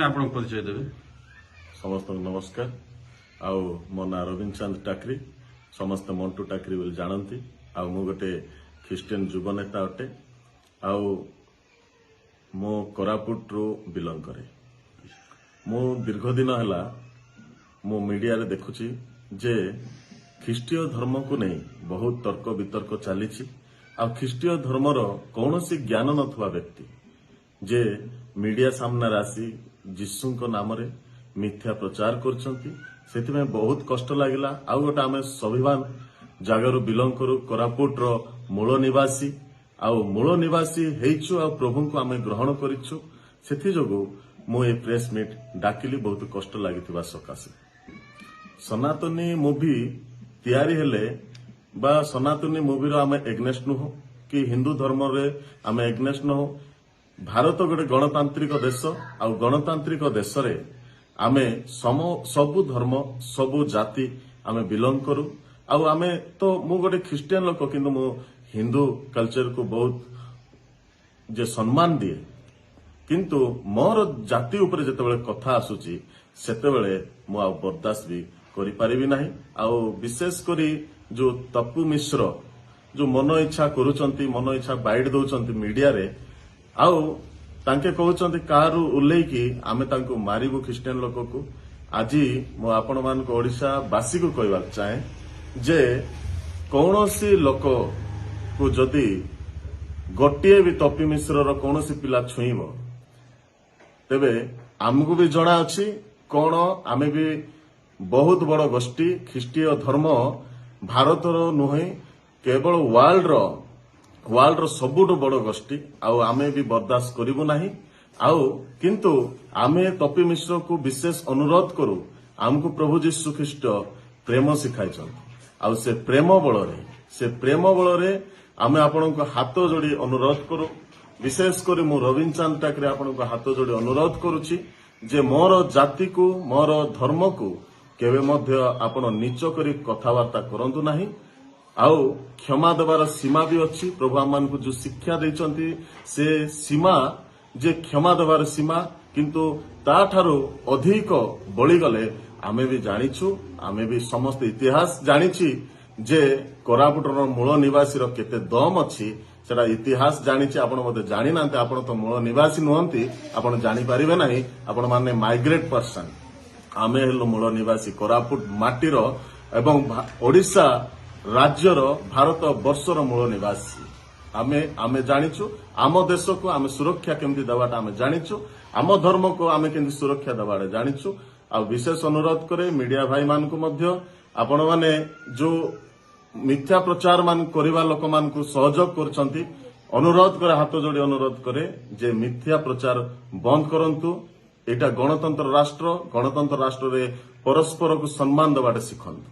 ଆପଣ ପରିଚୟ ଦେବେ। ସମସ୍ତଙ୍କୁ ନମସ୍କାର। ଆଉ ମୋ ନାଁ ରବୀନ୍ଦ୍ର ଚାନ୍ଦ ଟାକରି, ସମସ୍ତେ ମଣ୍ଟୁ ଟାକରି ବୋଲି ଜାଣନ୍ତି। ଆଉ ମୁଁ ଗୋଟେ ଖ୍ରୀଷ୍ଟିଆନ ଯୁବ ନେତା ଅଟେ। ଆଉ ମୁଁ କୋରାପୁଟରୁ ବିଲଙ୍ଗ କରେ। ମୁଁ ଦୀର୍ଘ ଦିନ ହେଲା ମୁଁ ମିଡିଆରେ ଦେଖୁଛି ଯେ ଖ୍ରୀଷ୍ଟୀୟ ଧର୍ମକୁ ନେଇ ବହୁତ ତର୍କ ବିତର୍କ ଚାଲିଛି। ଆଉ ଖ୍ରୀଷ୍ଟୀୟ ଧର୍ମର କୌଣସି ଜ୍ଞାନ ନଥିବା ବ୍ୟକ୍ତି ଯେ ମିଡିଆ ସାମ୍ନାରେ ଆସି ଯୀଶୁଙ୍କ ନାମରେ ମିଥ୍ୟା ପ୍ରଚାର କରୁଛନ୍ତି, ସେଥିପାଇଁ ବହୁତ କଷ୍ଟ ଲାଗିଲା। ଆଉ ଗୋଟେ ଆମେ ସ୍ୱାଭିମାନ ଜାଗାରୁ ବିଲଙ୍ଗ କରୁ, କୋରାପୁଟର ମୂଳ ନିବାସୀ। ଆଉ ମୂଳ ନିବାସୀ ହେଇଛୁ ଆଉ ପ୍ରଭୁଙ୍କୁ ଆମେ ଗ୍ରହଣ କରିଛୁ। ସେଥିଯୋଗୁଁ ମୁଁ ଏ ପ୍ରେସ୍ ମିଟ୍ ଡାକିଲି ବହୁତ କଷ୍ଟ ଲାଗିଥିବା ସକାଶେ। ସନାତନୀ ମୁଭି ତିଆରି ହେଲେ ବା ସନାତନୀ ମୁଭିର ଆମେ ଏଗନେଷ୍ଟ ନୁହଁ କି ହିନ୍ଦୁ ଧର୍ମରେ ଆମେ ଏଗନେଷ୍ଟ ନୁହଁ। ଭାରତ ଗୋଟେ ଗଣତାନ୍ତ୍ରିକ ଦେଶ। ଆଉ ଗଣତାନ୍ତ୍ରିକ ଦେଶରେ ଆମେ ସବୁ ଧର୍ମ ସବୁ ଜାତି ଆମେ ବିଲଙ୍ଗ କରୁ। ଆଉ ଆମେ ତ ମୁଁ ଗୋଟେ ଖ୍ରୀଷ୍ଟିଆନ ଲୋକ, କିନ୍ତୁ ମୁଁ ହିନ୍ଦୁ କଲଚରକୁ ବହୁତ ଯେ ସମ୍ମାନ ଦିଏ। କିନ୍ତୁ ମୋର ଜାତି ଉପରେ ଯେତେବେଳେ କଥା ଆସୁଛି ସେତେବେଳେ ମୁଁ ଆଉ ବରଦାସ୍ତ ବି କରିପାରିବି ନାହିଁ। ଆଉ ବିଶେଷ କରି ଯୋଉ ତପୁ ମିଶ୍ର ଯୋଉ ମନ ଇଚ୍ଛା କରୁଛନ୍ତି, ମନ ଇଚ୍ଛା ବାଇଟ୍ ଦଉଛନ୍ତି ମିଡିଆରେ, ଆଉ ତାଙ୍କେ କହୁଛନ୍ତି କାହାରୁ ଓହ୍ଲେଇକି ଆମେ ତାଙ୍କୁ ମାରିବୁ ଖ୍ରୀଷ୍ଟିଆନ ଲୋକକୁ। ଆଜି ମୁଁ ଆପଣମାନଙ୍କୁ ଓଡ଼ିଶାବାସୀକୁ କହିବାକୁ ଚାହେଁ ଯେ କୌଣସି ଲୋକକୁ ଯଦି ଗୋଟିଏ ବି ତପି ମିଶ୍ରର କୌଣସି ପିଲା ଛୁଇଁବ, ତେବେ ଆମକୁ ବି ଜଣା ଅଛି କଣ, ଆମେ ବି ବହୁତ ବଡ ଗୋଷ୍ଠୀ। ଖ୍ରୀଷ୍ଟୀୟ ଧର୍ମ ଭାରତର ନୁହେଁ କେବଳ ୱାର୍ଲଡର ସବୁଠୁ ବଡ ଗୋଷ୍ଠୀ। ଆଉ ଆମେ ବି ବରଦାସ୍ତ କରିବୁ ନାହିଁ। ଆଉ କିନ୍ତୁ ଆମେ ତପି ମିଶ୍ରକୁ ବିଶେଷ ଅନୁରୋଧ କରୁ, ଆମକୁ ପ୍ରଭୁ ଯୀଶୁ ଖ୍ରୀଷ୍ଟ ପ୍ରେମ ଶିଖାଇଛନ୍ତି। ଆଉ ସେ ପ୍ରେମ ବଳରେ ଆମେ ଆପଣଙ୍କ ହାତ ଯୋଡ଼ି ଅନୁରୋଧ କରୁ। ବିଶେଷ କରି ମୁଁ ରବୀନ୍ଦ୍ର ଚାନ୍ଦ ଟାକରେ ଆପଣଙ୍କ ହାତ ଯୋଡ଼ି ଅନୁରୋଧ କରୁଛି ଯେ ମୋର ଜାତିକୁ ମୋର ଧର୍ମକୁ କେବେ ମଧ୍ୟ ଆପଣ ନିଚ କରି କଥାବାର୍ତ୍ତା କରନ୍ତୁ ନାହିଁ। ଆଉ କ୍ଷମା ଦେବାର ସୀମା ବି ଅଛି। ପ୍ରଭୁ ଆମମାନଙ୍କୁ ଯୋଉ ଶିକ୍ଷା ଦେଇଛନ୍ତି ସେ ସୀମା ଯେ କ୍ଷମା ଦେବାର ସୀମା, କିନ୍ତୁ ତାଠାରୁ ଅଧିକ ବଳିଗଲେ ଆମେ ବି ଜାଣିଛୁ, ଆମେ ବି ସମସ୍ତେ ଇତିହାସ ଜାଣିଛି ଯେ କୋରାପୁଟର ମୂଳ ନିବାସୀର କେତେ ଦମ ଅଛି। ସେଟା ଇତିହାସ ଜାଣିଛି। ଆପଣ ବୋଧେ ଜାଣିନାହାନ୍ତି, ଆପଣ ତ ମୂଳ ନିବାସୀ ନୁହନ୍ତି, ଆପଣ ଜାଣିପାରିବେ ନାହିଁ। ଆପଣ ମାନେ ମାଇଗ୍ରେଟ ପର୍ସନ। ଆମେ ହେଲୁ ମୂଳ ନିବାସୀ, କୋରାପୁଟ ମାଟିର ଏବଂ ଓଡ଼ିଶା ରାଜ୍ୟର, ଭାରତ ବର୍ଷର ମୂଳ ନିବାସୀ। ଆମେ ଜାଣିଛୁ ଆମ ଦେଶକୁ ଆମେ ସୁରକ୍ଷା କେମିତି ଦେବାଟା ଆମେ ଜାଣିଛୁ, ଆମ ଧର୍ମକୁ ଆମେ କେମିତି ସୁରକ୍ଷା ଦେବାଟା ଜାଣିଛୁ। ଆଉ ବିଶେଷ ଅନୁରୋଧ କରେ ମିଡିଆ ଭାଇମାନଙ୍କୁ ମଧ୍ୟ, ଆପଣମାନେ ଯୋଉ ମିଥ୍ୟା ପ୍ରଚାର କରିବା ଲୋକମାନଙ୍କୁ ସହଯୋଗ କରୁଛନ୍ତି, ଅନୁରୋଧ କରେ, ହାତ ଯୋଡ଼ି ଅନୁରୋଧ କରେ ଯେ ମିଥ୍ୟା ପ୍ରଚାର ବନ୍ଦ କରନ୍ତୁ। ଏଇଟା ଗଣତନ୍ତ୍ର ରାଷ୍ଟ୍ର। ଗଣତନ୍ତ୍ର ରାଷ୍ଟ୍ରରେ ପରସ୍ପରକୁ ସମ୍ମାନ ଦେବାଟା ଶିଖନ୍ତୁ।